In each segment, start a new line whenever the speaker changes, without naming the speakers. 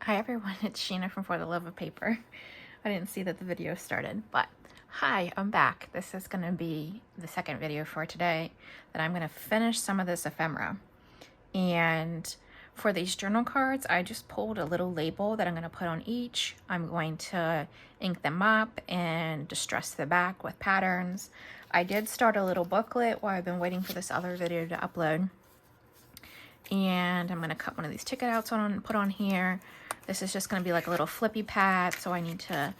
Hi everyone, it's Sheena from For the Love of Paper. I didn't see that the video started, but hi, I'm back. This is going to be the second video for today that I'm going to finish some of this ephemera. And for these journal cards, I just pulled a little label that I'm going to put on each. I'm going to ink them up and distress the back with patterns. I did start a little booklet while I've been waiting for this other video to upload. And I'm going to cut one of these ticket outs on and put on here. This is just going to be like a little flippy pad, so I need to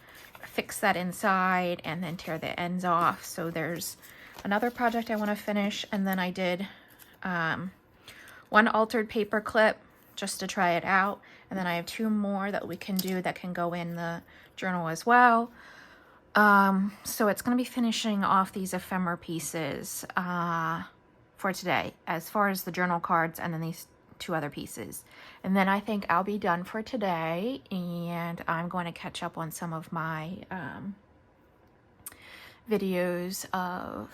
fix that inside and then tear the ends off. So there's another project I want to finish, and then I did one altered paper clip just to try it out, and then I have two more that we can do that can go in the journal as well. So it's going to be finishing off these ephemera pieces for today, as far as the journal cards and then these two other pieces. And then I think I'll be done for today, and I'm going to catch up on some of my videos of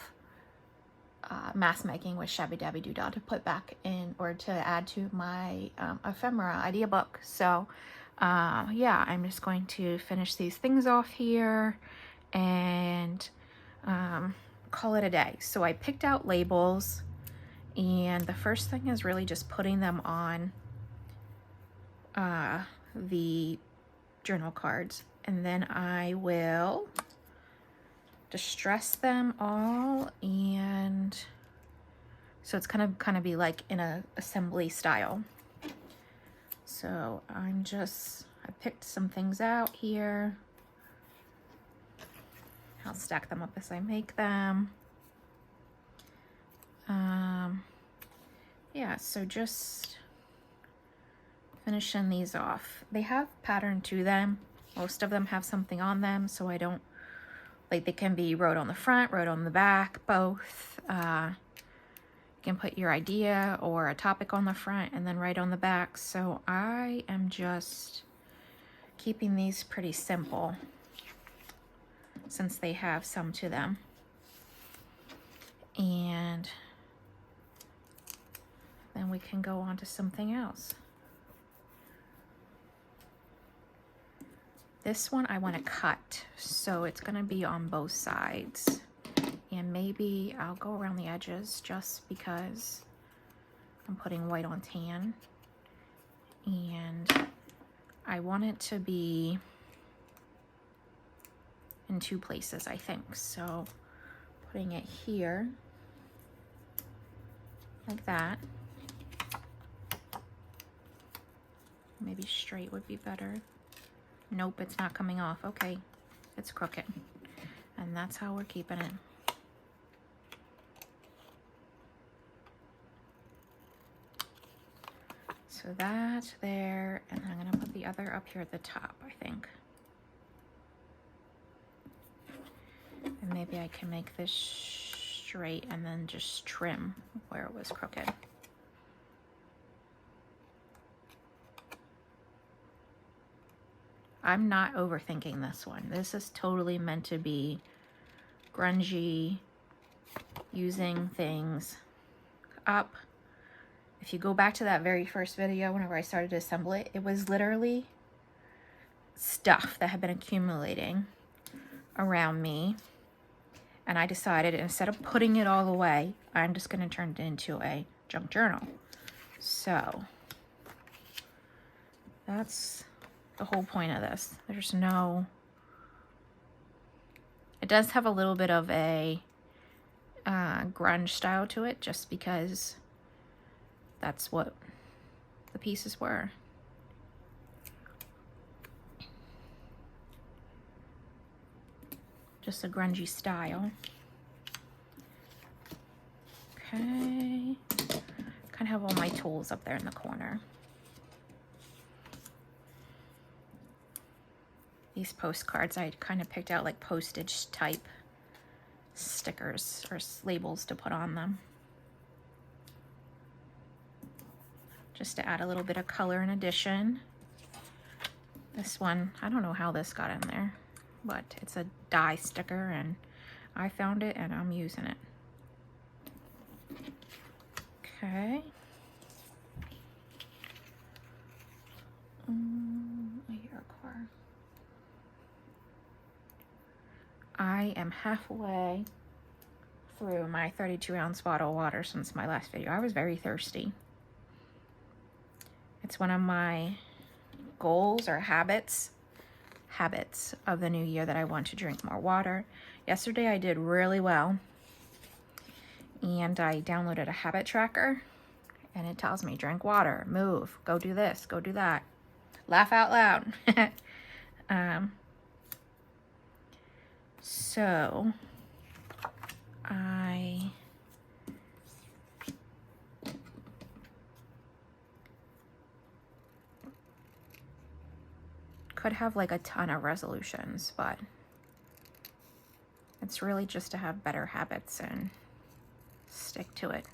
mask making with Shabby Dabby Doodah to put back in, or to add to my ephemera idea book. So yeah, I'm just going to finish these things off here and call it a day. So I picked out labels, and the first thing is really just putting them on the journal cards, and then I will distress them all, and so it's kind of be like in a assembly style. So I picked some things out here. I'll stack them up as I make them. Yeah, so just finishing these off. They have pattern to them. Most of them have something on them, so I don't, like, they can be wrote on the front, wrote on the back, both. You can put your idea or a topic on the front and then write on the back. So I am just keeping these pretty simple since they have some to them. And then we can go on to something else. This one I want to cut, so it's going to be on both sides. And maybe I'll go around the edges just because I'm putting white on tan. And I want it to be in two places, I think. So putting it here, like that. Maybe straight would be better. Nope, it's not coming off. Okay, it's crooked. And that's how we're keeping it. So that there, and I'm gonna put the other up here at the top, I think. And maybe I can make this straight and then just trim where it was crooked. I'm not overthinking this one. This is totally meant to be grungy, using things up. If you go back to that very first video, whenever I started to assemble it, it was literally stuff that had been accumulating around me. And I decided, instead of putting it all away, I'm just going to turn it into a junk journal. So that's the whole point of this. There's no, it does have a little bit of a grunge style to it, just because that's what the pieces were. Just a grungy style. Okay, kind of have all my tools up there in the corner. These postcards, I kind of picked out like postage type stickers or labels to put on them, just to add a little bit of color and addition. This one, I don't know how this got in there, but it's a die sticker and I found it and I'm using it. Okay. I am halfway through my 32-ounce bottle of water since my last video. I was very thirsty. It's one of my goals or habits of the new year that I want to drink more water. Yesterday I did really well, and I downloaded a habit tracker, and it tells me drink water, move, go do this, go do that, laugh out loud. So I could have like a ton of resolutions, but it's really just to have better habits and stick to it.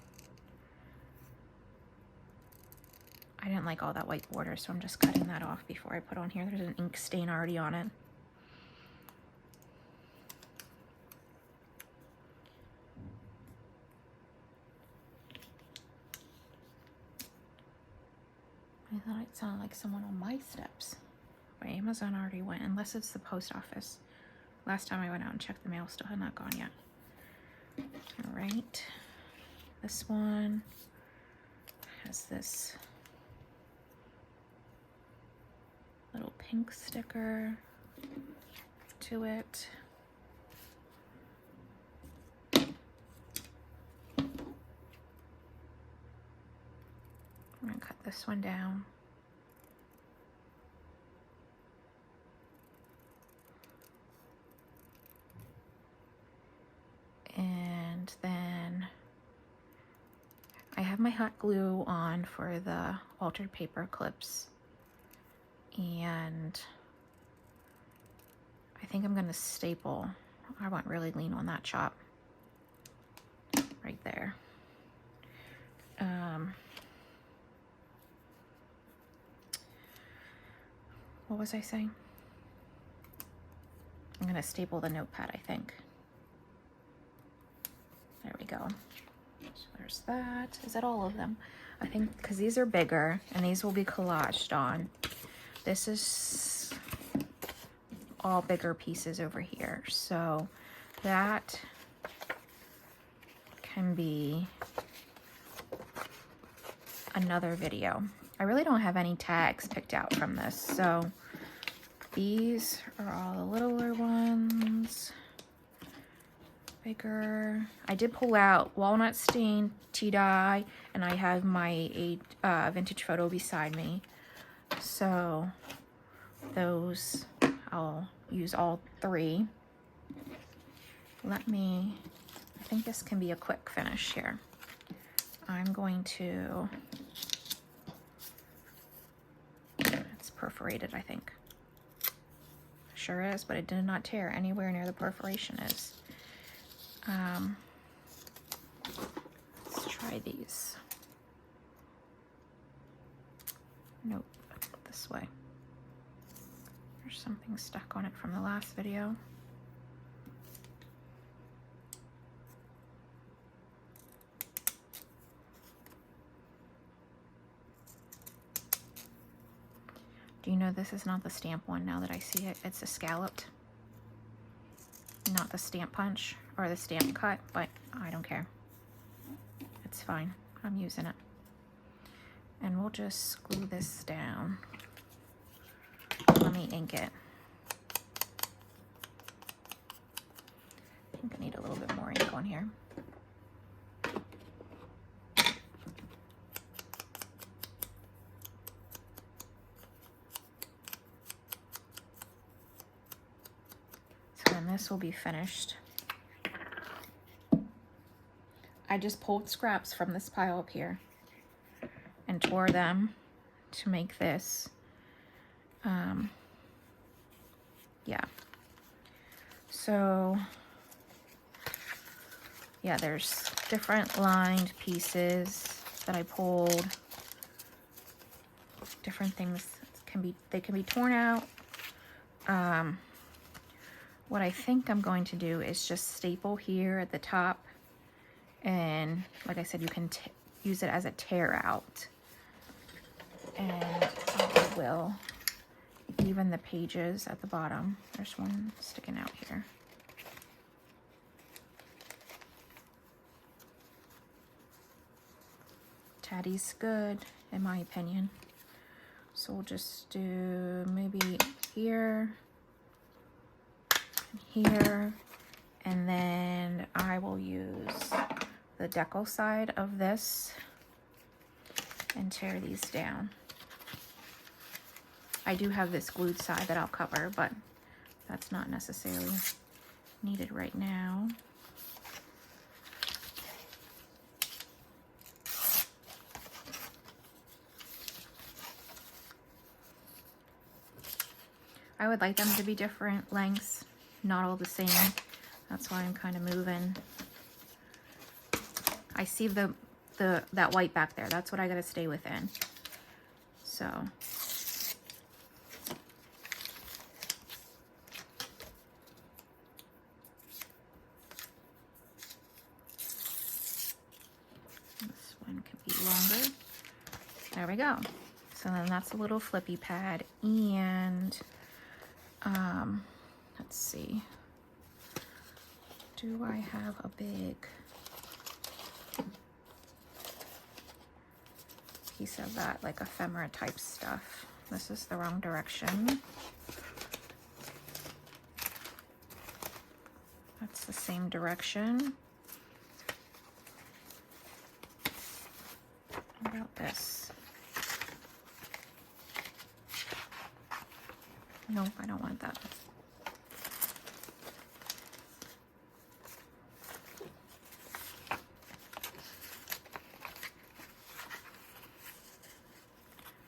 I didn't like all that white border, so I'm just cutting that off before I put on here. There's an ink stain already on it. I thought it sounded like someone on my steps. Wait, Amazon already went, unless it's the post office. Last time I went out and checked, the mail still had not gone yet. All right, this one has this little pink sticker to it. I'm gonna cut this one down. And then I have my hot glue on for the altered paper clips. And I think I'm gonna staple. I went really lean on that chop right there. What was I saying? I'm gonna staple the notepad, I think. There we go. So there's that. Is that all of them? I think, because these are bigger and these will be collaged on. This is all bigger pieces over here. So that can be another video. I really don't have any tags picked out from this. So these are all the littler ones. Bigger. I did pull out walnut stain, tea dye, and I have my vintage photo beside me. So those, I'll use all three. I think this can be a quick finish here. I'm going to, it's perforated, I think. Sure is, but it did not tear anywhere near the perforation is. Let's try these. Nope, this way. There's something stuck on it from the last video. Do you know this is not the stamp one now that I see it? It's a scalloped, not the stamp punch or the stamp cut, but I don't care. It's fine. I'm using it. And we'll just glue this down. Let me ink it. I think I need a little bit more ink on here. So then this will be finished. I just pulled scraps from this pile up here and tore them to make this. Yeah. So, yeah, there's different lined pieces that I pulled. Different things they can be torn out. What I think I'm going to do is just staple here at the top. And like I said, you can use it as a tear out. And I will even the pages at the bottom. There's one sticking out here. patty's good, in my opinion. So we'll just do maybe here, and here, and then I will use the decal side of this and tear these down. I do have this glued side that I'll cover, but that's not necessarily needed right now. I would like them to be different lengths, not all the same. That's why I'm kind of moving. I see that white back there. That's what I gotta stay within. So. This one could be longer. There we go. So then that's a little flippy pad, and let's see. Do I have a big piece of that, like ephemera type stuff? This is the wrong direction. That's the same direction. What about this? Nope, I don't want that.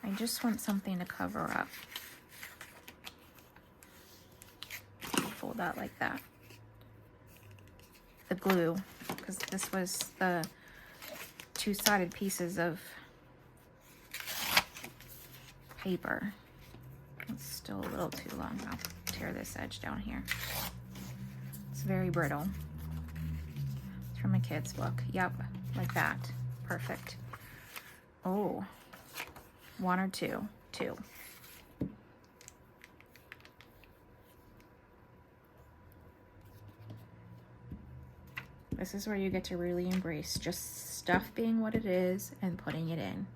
I just want something to cover up. Fold that like that. The glue, because this was the two-sided pieces of paper. It's still a little too long. I'll tear this edge down here. It's very brittle. It's from a kid's book. Yep, like that. Perfect. Oh, one or two? Two. This is where you get to really embrace just stuff being what it is and putting it in.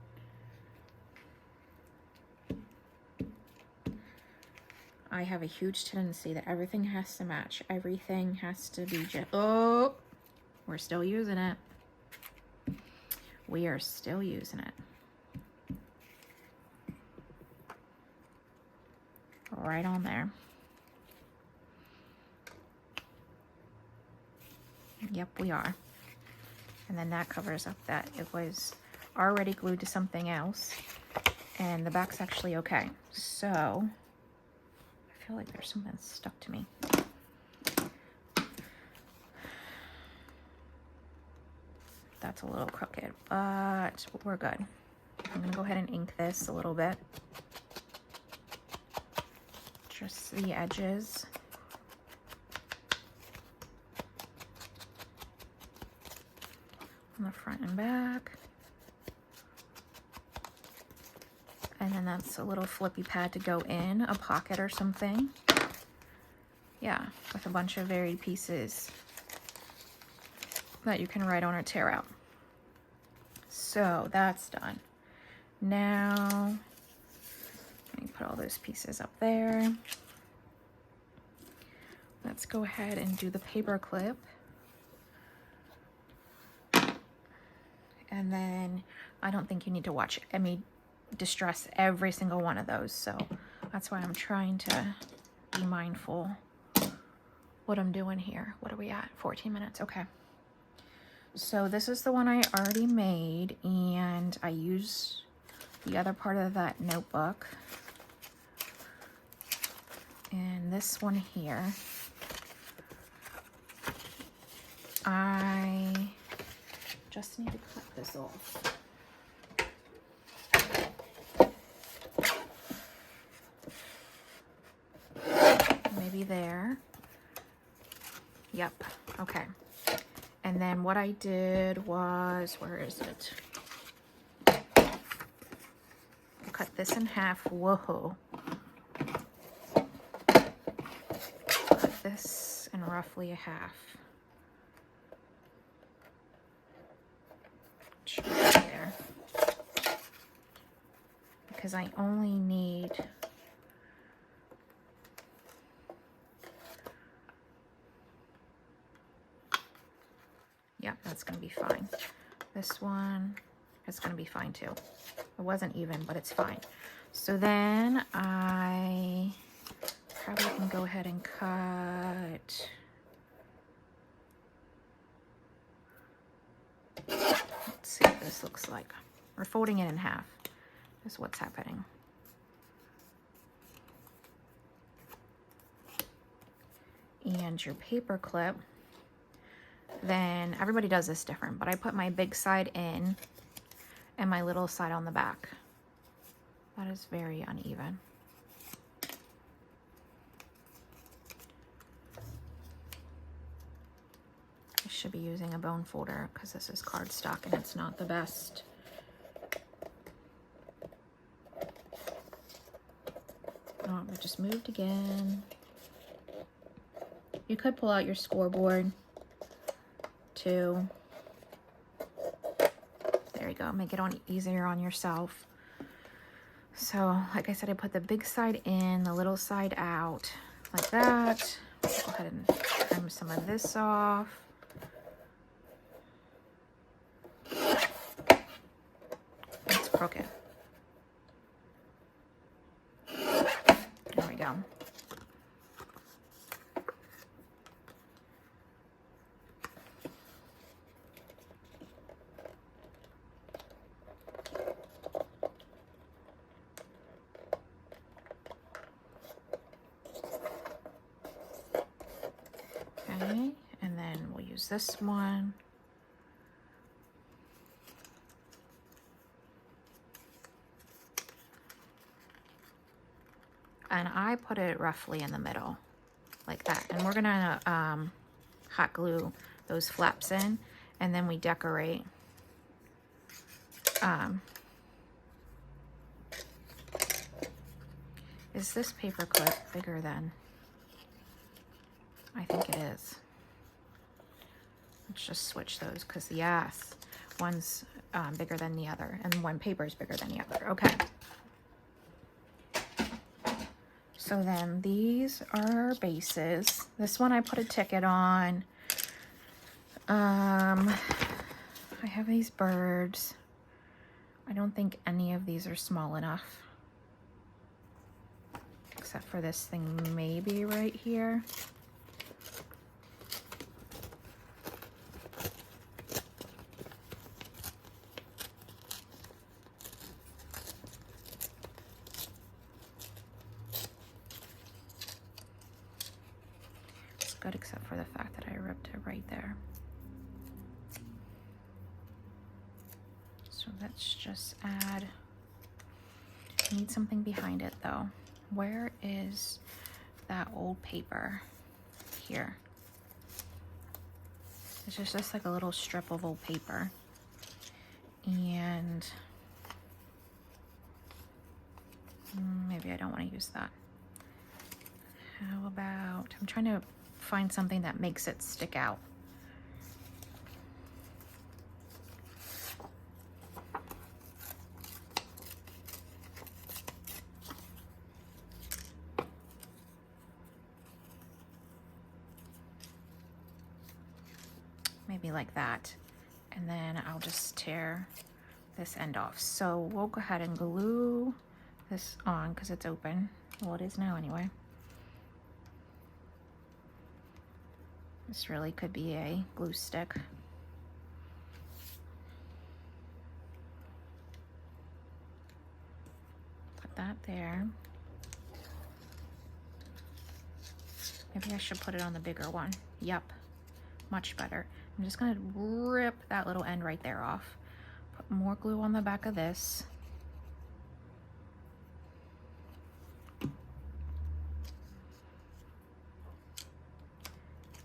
I have a huge tendency that everything has to match. Everything has to be just, oh, we're still using it. We are still using it. Right on there. Yep, we are. And then that covers up that it was already glued to something else. And the back's actually okay. So I feel like there's something stuck to me. That's a little crooked, but we're good. I'm gonna go ahead and ink this a little bit. Just the edges. On the front and back. And then that's a little flippy pad to go in, a pocket or something. Yeah, with a bunch of varied pieces that you can write on or tear out. So that's done. Now, let me put all those pieces up there. Let's go ahead and do the paper clip. And then I don't think you need to watch me distress every single one of those. So that's why I'm trying to be mindful what I'm doing here. What are we at? 14 minutes. Okay. So this is the one I already made, and I used the other part of that notebook. And this one here, I just need to cut this off. Maybe there. Yep. Okay. And then what I did was, where is it? Cut this in half. Whoa. Cut this in roughly a half. There. because I only need that's going to be fine. This one is going to be fine too. It wasn't even, but it's fine. So then I probably can go ahead and cut. Let's see what this looks like. We're folding it in half. Is what's happening. And your paper clip, then everybody does this different, but I put my big side in and my little side on the back. That is very uneven. I should be using a bone folder because this is cardstock and it's not the best. Oh, it just moved again. You could pull out your scoreboard too. There you go, make it easier on yourself. So, like I said, I put the big side in, the little side out, like that. Go ahead and trim some of this off. It's crooked. There we go. Okay, and then we'll use this one. And I put it roughly in the middle, like that. And we're gonna hot glue those flaps in, and then we decorate. Is this paper clip bigger than? I think it is. Let's just switch those, because yes, one's bigger than the other, and one paper is bigger than the other. Okay. So then these are bases. This one I put a ticket on. I have these birds. I don't think any of these are small enough. Except for this thing maybe right here. Good, except for the fact that I ripped it right there. So let's just add, I need something behind it though. Where is that old paper? Here. It's just like a little strip of old paper. And maybe I don't want to use that. How about, I'm trying to find something that makes it stick out. Maybe like that. And then I'll just tear this end off. So we'll go ahead and glue this on because it's open. Well, it is now anyway. This really could be a glue stick. Put that there. Maybe I should put it on the bigger one. Yep, much better. I'm just gonna rip that little end right there off. Put more glue on the back of this.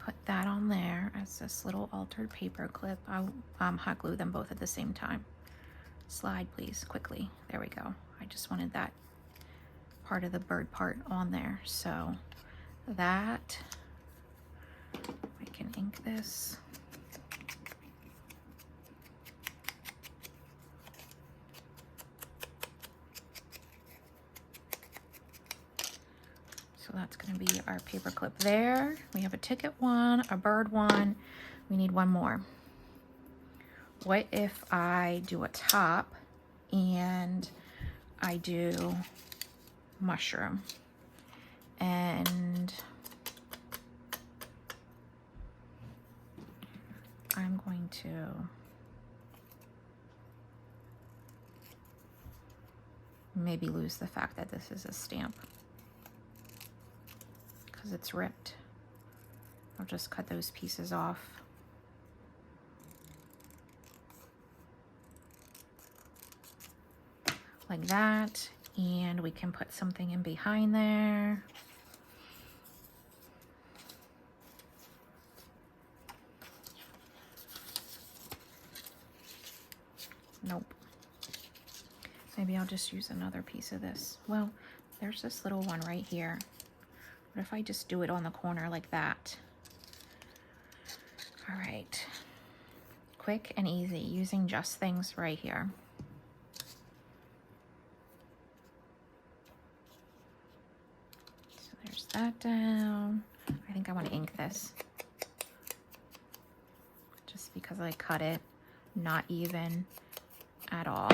Put that on there as this little altered paper clip. I'll hot glue them both at the same time. Slide please, quickly. There we go. I just wanted that part of the bird part on there. So that, I can ink this. So that's going to be our paper clip there. We have a ticket one, a bird one. We need one more. What if I do a top and I do mushroom? And I'm going to maybe lose the fact that this is a stamp because it's ripped. I'll just cut those pieces off. Like that, and we can put something in behind there. Nope. Maybe I'll just use another piece of this. Well, there's this little one right here. What if I just do it on the corner like that? All right. Quick and easy, using just things right here. So there's that down. I think I want to ink this. Just because I cut it not even at all.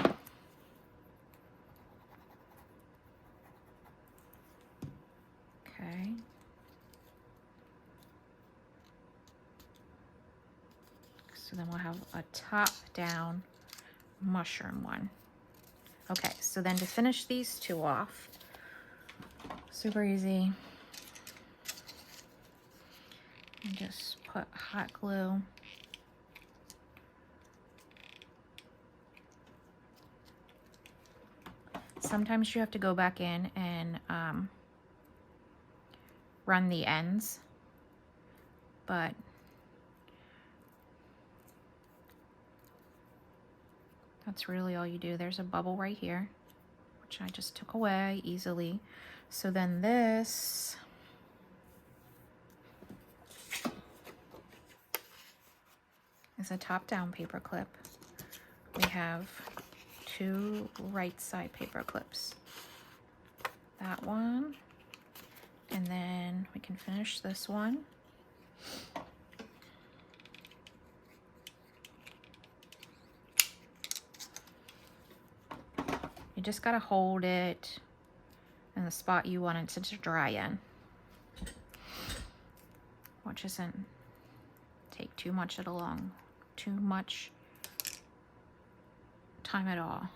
Okay. So then we'll have a top down mushroom one. Okay, so then to finish these two off, super easy. And just put hot glue. Sometimes you have to go back in and run the ends, but that's really all you do. There's a bubble right here, which I just took away easily. So then this is a top-down paper clip. We have two right side paper clips. That one, and then we can finish this one. You just gotta hold it in the spot you want it to dry in, which isn't take too much time at all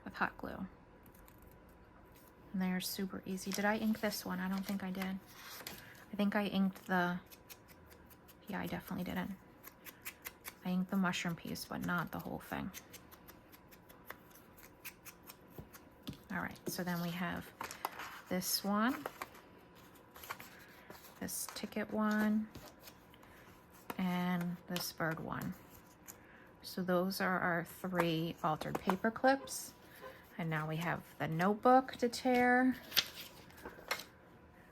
with hot glue. And they're super easy. Did I ink this one? I don't think I did. I think I inked the, yeah, I definitely didn't. I inked the mushroom piece, but not the whole thing. All right, so then we have this one, this ticket one, and this bird one. So those are our three altered paper clips. And now we have the notebook to tear.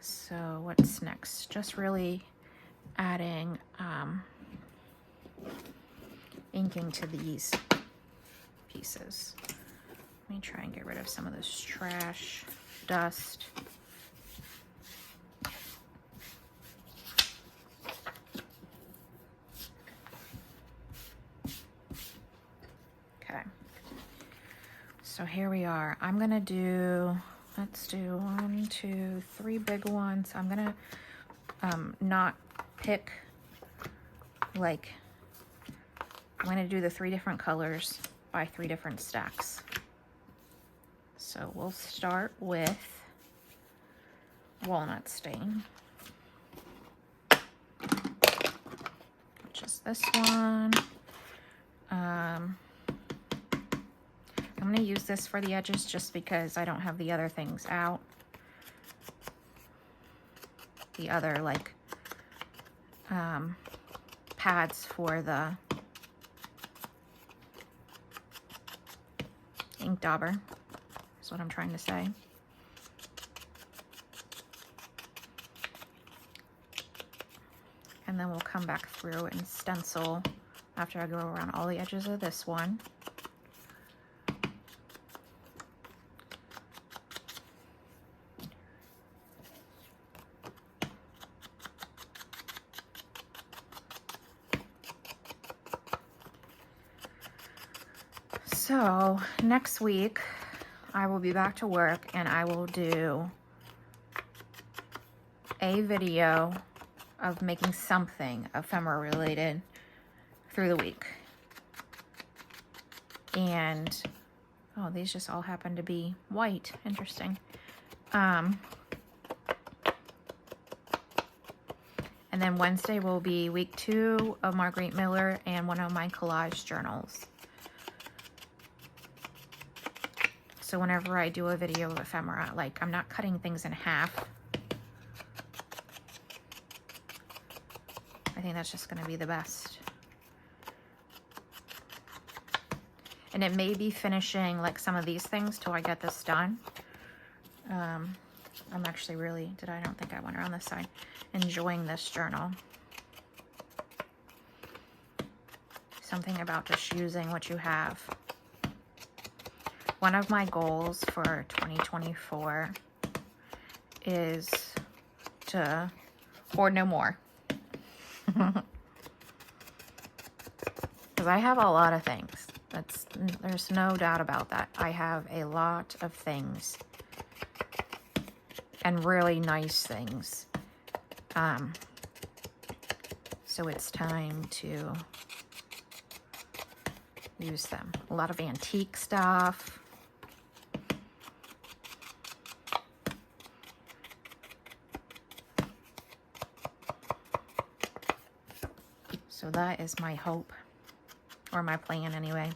So what's next? Just really adding inking to these pieces. Let me try and get rid of some of this trash, dust. Okay. So here we are. I'm gonna do, let's do 1, 2, 3 big ones. I'm gonna not pick, like, I'm gonna do the 3 different colors by 3 different stacks. So we'll start with walnut stain, which is this one. I'm going to use this for the edges just because I don't have the other things out. The other, like, pads for the ink dauber. That's what I'm trying to say. And then we'll come back through and stencil after I go around all the edges of this one. So next week I will be back to work and I will do a video of making something ephemera related through the week. And oh, these just all happen to be white. Interesting. And then Wednesday will be week 2 of Marguerite Miller and one of my collage journals. So whenever I do a video of ephemera, like, I'm not cutting things in half. I think that's just going to be the best. And it may be finishing like some of these things till I get this done. I'm actually really, I don't think I went around this side, enjoying this journal. Something about just using what you have. One of my goals for 2024 is to hoard no more. Because I have a lot of things. There's no doubt about that. I have a lot of things. And really nice things. So it's time to use them. A lot of antique stuff. So that is my hope, or my plan anyway.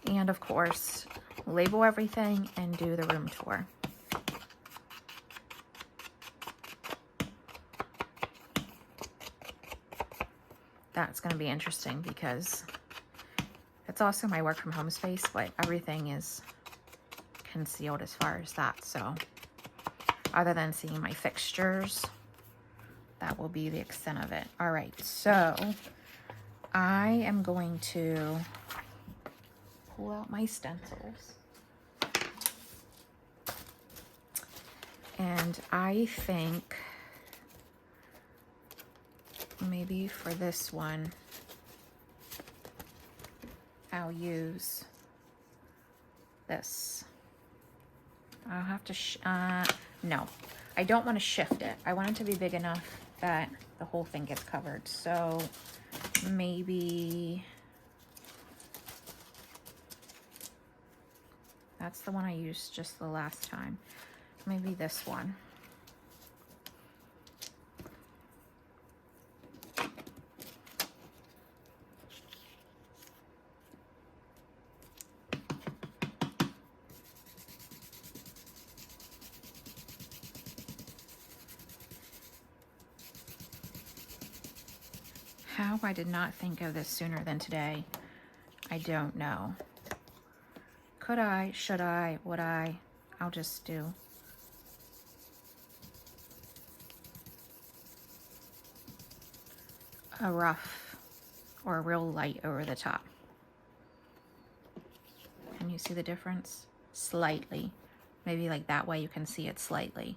And of course, label everything and do the room tour. That's going to be interesting because it's also my work from home space, but everything is concealed as far as that. So other than seeing my fixtures, that will be the extent of it. All right, so I am going to pull out my stencils. And I think maybe for this one, I'll use this. I'll have to, no, I don't want to shift it. I want it to be big enough that the whole thing gets covered. So maybe that's the one I used just the last time. Maybe this one. How I did not think of this sooner than today, I don't know. Could I? Should I? Would I? I'll just do. A rough or a real light over the top. Can you see the difference? Slightly. Maybe like that way you can see it slightly.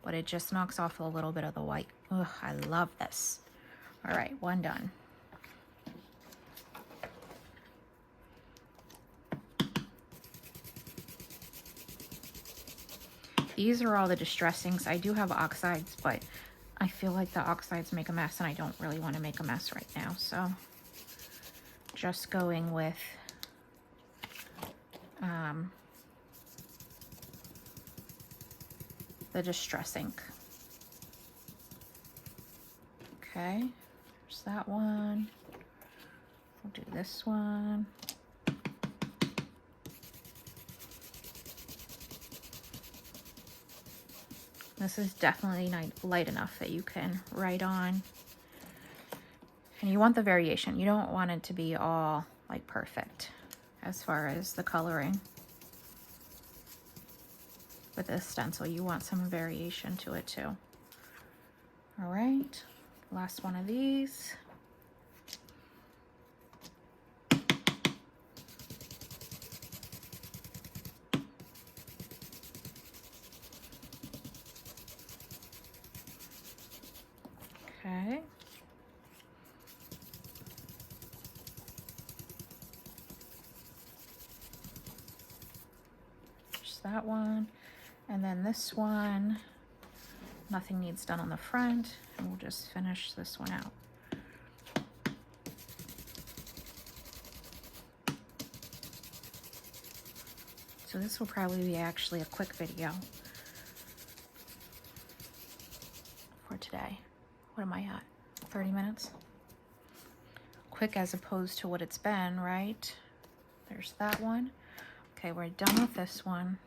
But it just knocks off a little bit of the white. Ugh, I love this. All right, one done. These are all the distressings. I do have oxides, but I feel like the oxides make a mess and I don't really want to make a mess right now. So just going with the distress ink. Okay, there's that one. We'll do this one. This is definitely light enough that you can write on. And you want the variation. You don't want it to be all like perfect as far as the coloring. With this stencil, you want some variation to it too. All right, last one of these. Okay. Just that one. And then this one, nothing needs done on the front. And we'll just finish this one out. So this will probably be actually a quick video for today. What am I at? 30 minutes? Quick as opposed to what it's been, right? There's that one. Okay, we're done with this one.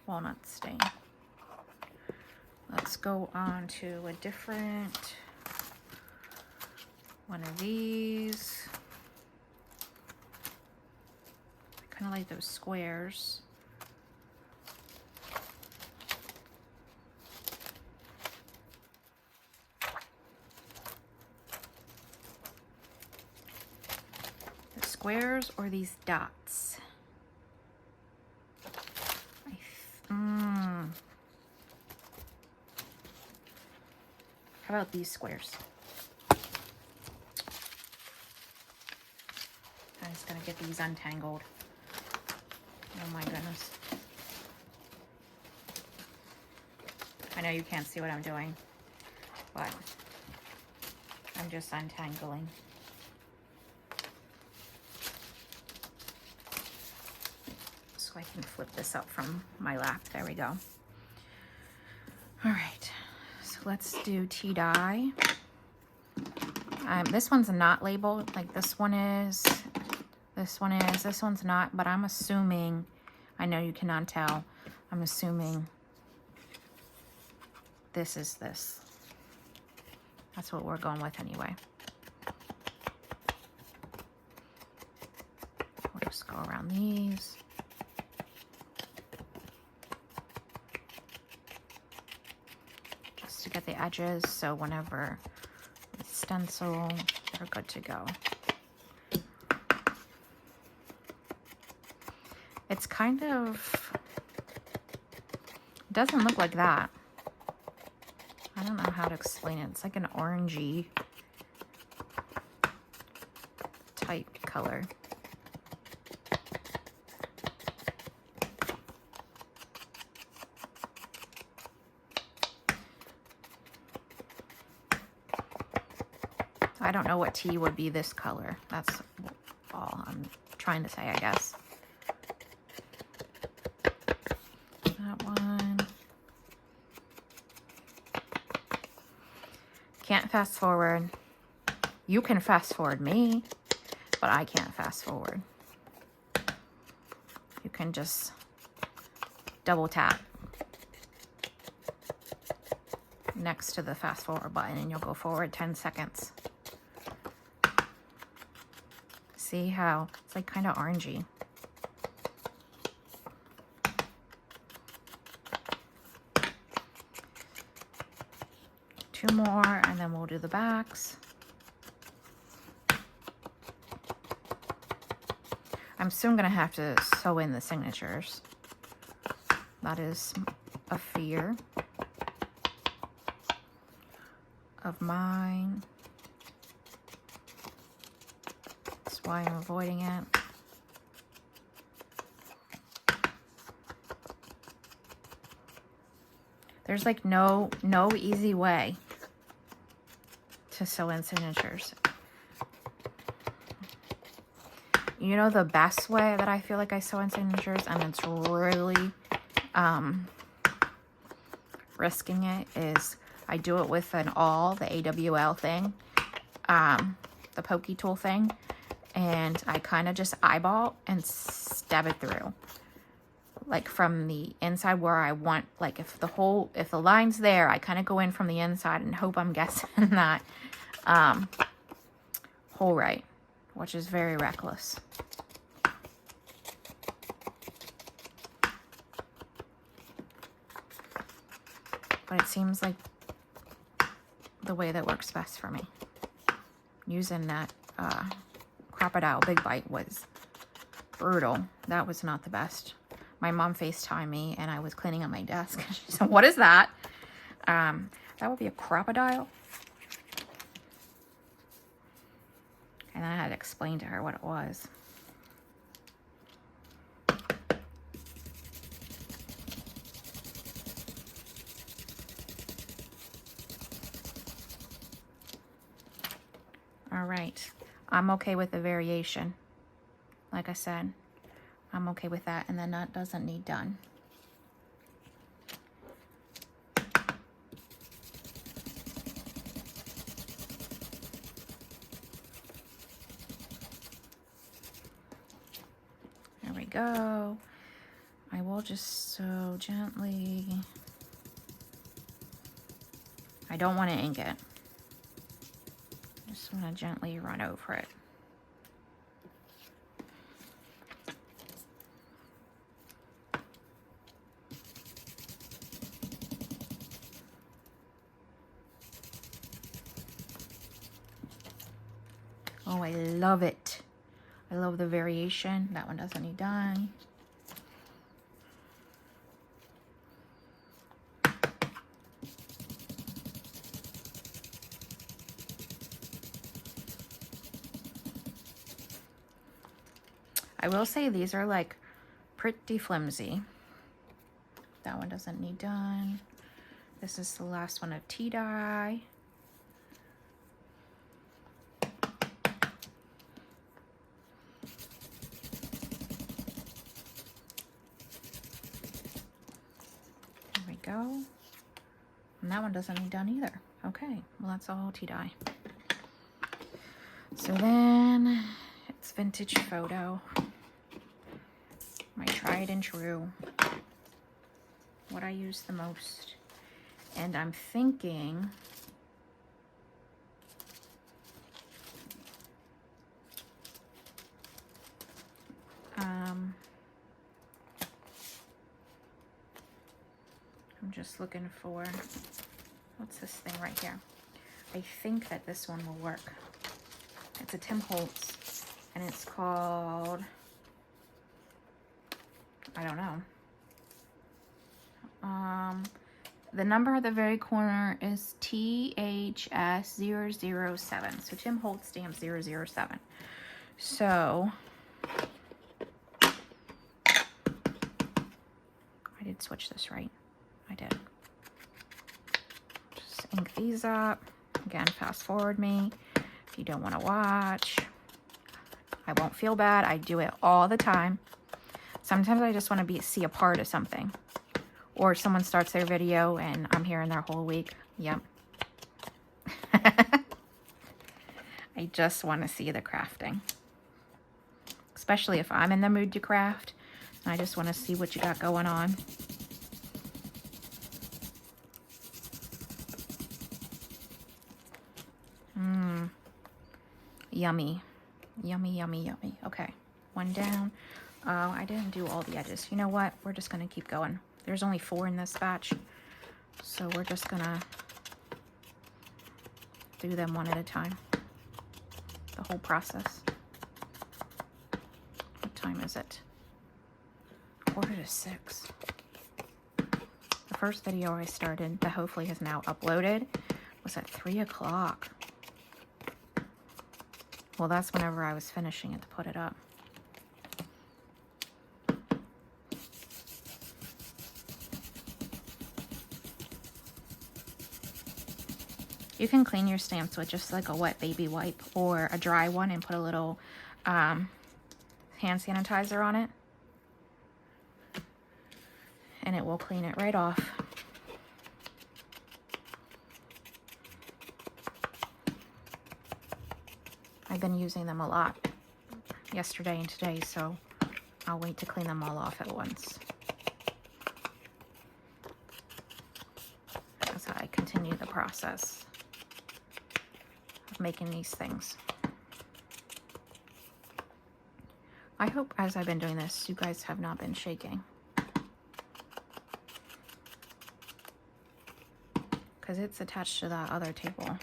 Walnut stain. Let's go on to a different one of these. I kind of like those squares. The squares or these dots? How about these squares? I'm just gonna get these untangled. Oh my goodness. I know you can't see what I'm doing, but I'm just untangling. So I can flip this up from my lap. There we go. All right, so let's do tea dye. This one's not labeled, like this one is, this one's not, but I'm assuming, I know you cannot tell, I'm assuming this is this. That's what we're going with anyway. We'll just go around these. Just to get the edges, so whenever we stencil, they're good to go. It's kind of, doesn't look like that. I don't know how to explain it. It's like an orangey type color. I don't know what tea would be this color. That's all I'm trying to say, I guess. That one. Can't fast forward. You can fast forward me, but I can't fast forward. You can just double tap next to the fast forward button and you'll go forward 10 seconds. See how it's like kind of orangey. Two more and then we'll do the backs. I'm soon gonna have to sew in the signatures. That is a fear of mine. That's why I'm avoiding it. There's like no easy way to sew in signatures. You know the best way that I feel like I sew in signatures, and it's really risking it, is I do it with an awl, the AWL thing, the pokey tool thing, and I kind of just eyeball and stab it through. Like from the inside where I want, like if the line's there, I kind of go in from the inside and hope I'm guessing that hole right, which is very reckless. But it seems like the way that works best for me. Using that Crocodile Big Bite was brutal. That was not the best. My mom FaceTimed me and I was cleaning up my desk. She said, "What is that?" That would be a crocodile. And then I had to explain to her what it was. All right, I'm okay with the variation. Like I said, I'm okay with that, and then that doesn't need done. There we go. I will just so gently, I don't want to ink it. I just want to gently run over it. Oh, I love it. I love the variation. That one doesn't need done. I will say these are like pretty flimsy. That one doesn't need done. This is the last one of tea dye. There we go. And that one doesn't need done either. Okay, well that's all tea dye. So then it's vintage photo. My tried and true. What I use the most. And I'm thinking I'm just looking for, what's this thing right here? I think that this one will work. It's a Tim Holtz, and it's called, I don't know. The number at the very corner is THS007. So Tim Holtz stamp 007. So I did switch this, right? I did. Just ink these up. Again, fast forward me if you don't want to watch. I won't feel bad. I do it all the time. Sometimes I just want to see a part of something. Or someone starts their video and I'm here in their whole week. Yep. I just want to see the crafting. Especially if I'm in the mood to craft. I just want to see what you got going on. Yummy. Yummy, yummy, yummy. Okay, one down. Oh, I didn't do all the edges. You know what? We're just going to keep going. There's only 4 in this batch, so we're just going to do them one at a time. The whole process. What time is it? 5:45. The first video I started, that hopefully has now uploaded, was at 3 o'clock. Well, that's whenever I was finishing it to put it up. You can clean your stamps with just like a wet baby wipe or a dry one and put a little hand sanitizer on it. And it will clean it right off. I've been using them a lot yesterday and today, so I'll wait to clean them all off at once. As I continue the process of making these things. I hope as I've been doing this, you guys have not been shaking. Because it's attached to that other table.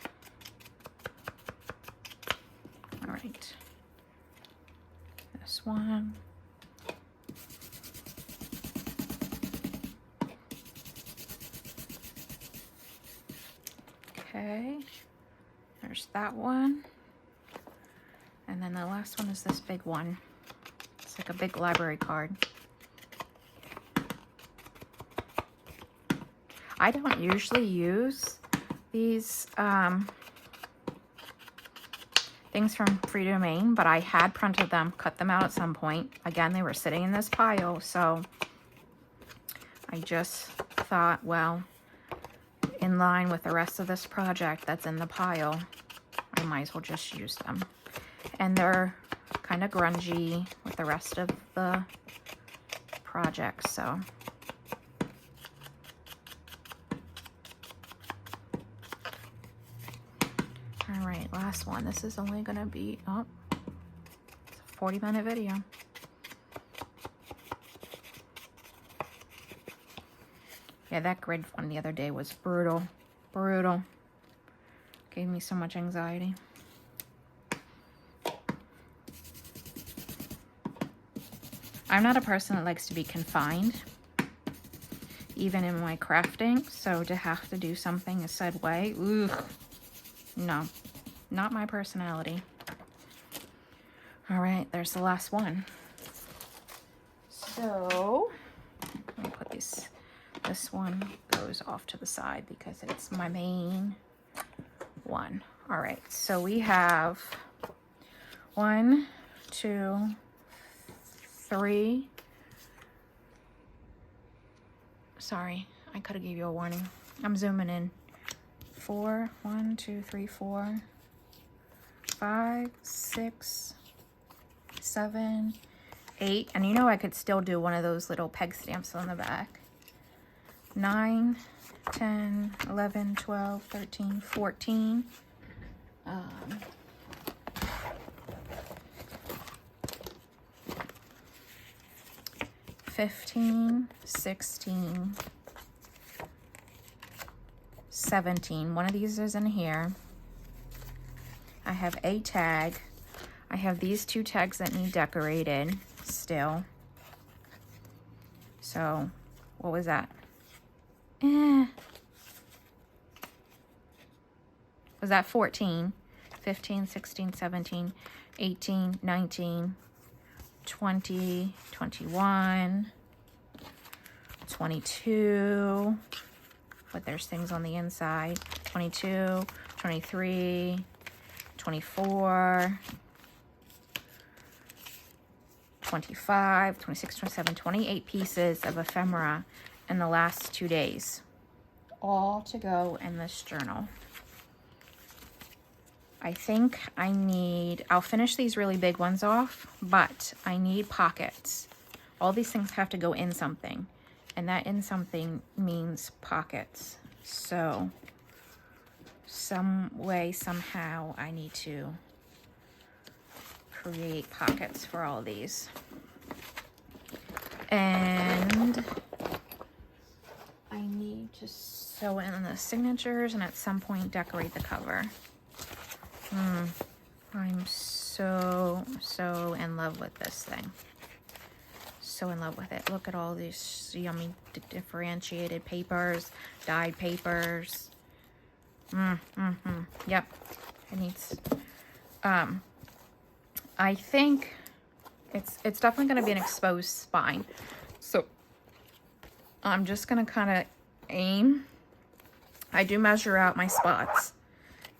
All right. This one. Okay. There's that one. And then the last one is this big one. It's like a big library card. I don't usually use these things from Free Domain, but I had printed them, cut them out at some point. Again, they were sitting in this pile, so I just thought, well, in line with the rest of this project that's in the pile, I might as well just use them. And they're kind of grungy with the rest of the project, so. All right, last one. This is only gonna be, oh, it's a 40-minute video. Yeah, that grid one the other day was brutal, brutal. Gave me so much anxiety. I'm not a person that likes to be confined, even in my crafting, so to have to do something a said way, ugh, no, not my personality. All right, there's the last one. So, let me put this one goes off to the side because it's my main one. All right, so we have 1, 2, 3. Sorry, I could have gave you a warning. I'm zooming in. 4, 1, 2, 3, 4, 5, 6, 7, 8. And you know I could still do one of those little peg stamps on the back. 9, 10, 11, 12, 13, 14. 15, 16, 17. One of these is in here. I have a tag. I have these 2 tags that need decorated still. So, what was that? Was that 14? 15, 16, 17, 18, 19, 20, 21, 22, but there's things on the inside, 22, 23, 24, 25, 26, 27, 28 pieces of ephemera in the last 2 days, all to go in this journal. I think I'll finish these really big ones off, but I need pockets. All these things have to go in something, and that in something means pockets. So, some way, somehow, I need to create pockets for all these. And I need to sew in the signatures and at some point decorate the cover. I'm so in love with this thing. So in love with it. Look at all these yummy differentiated papers, dyed papers. Yep. It needs, I think it's definitely going to be an exposed spine. So I'm just going to kind of aim. I do measure out my spots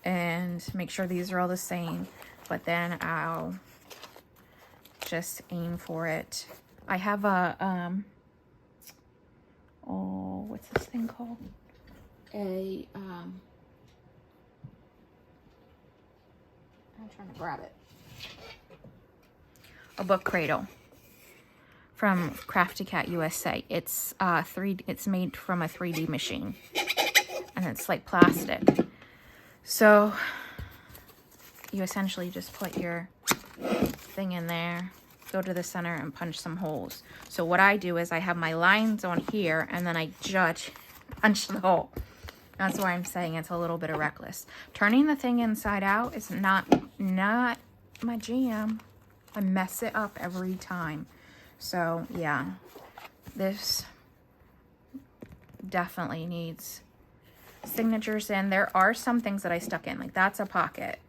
and make sure these are all the same, but then I'll just aim for it. I have a, oh, what's this thing called? I'm trying to grab it. A book cradle from Crafty Cat USA. It's it's made from a 3D machine, and it's like plastic. So you essentially just put your thing in there, go to the center and punch some holes. So what I do is I have my lines on here and then I punch the hole. That's why I'm saying it's a little bit of reckless. Turning the thing inside out is not my jam. I mess it up every time. So yeah, this definitely needs signatures in. There are some things that I stuck in, like that's a pocket.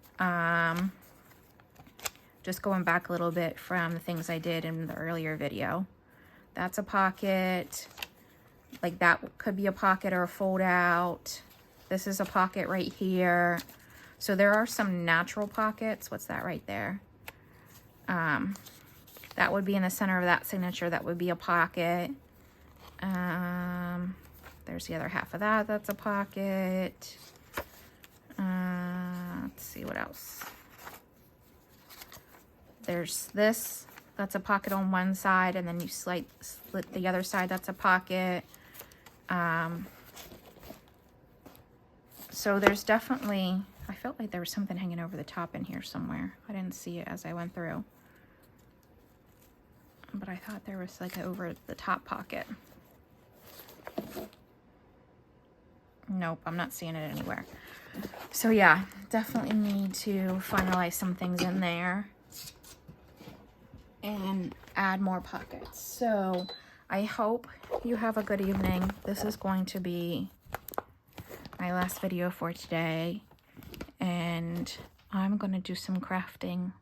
just going back a little bit from the things I did in the earlier video. That's a pocket. Like that could be a pocket or a fold out. This is a pocket right here. So there are some natural pockets. What's that right there? That would be in the center of that signature. That would be a pocket. There's the other half of that. That's a pocket. Let's see what else. There's this. That's a pocket on one side, and then you split the other side. That's a pocket. So there's definitely, I felt like there was something hanging over the top in here somewhere. I didn't see it as I went through. But I thought there was like an over the top pocket. Nope, I'm not seeing it anywhere. So yeah, definitely need to finalize some things in there and add more pockets. So I hope you have a good evening. This is going to be my last video for today, and I'm going to do some crafting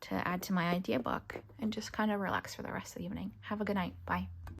to add to my idea book and just kind of relax for the rest of the evening. Have a good night. Bye.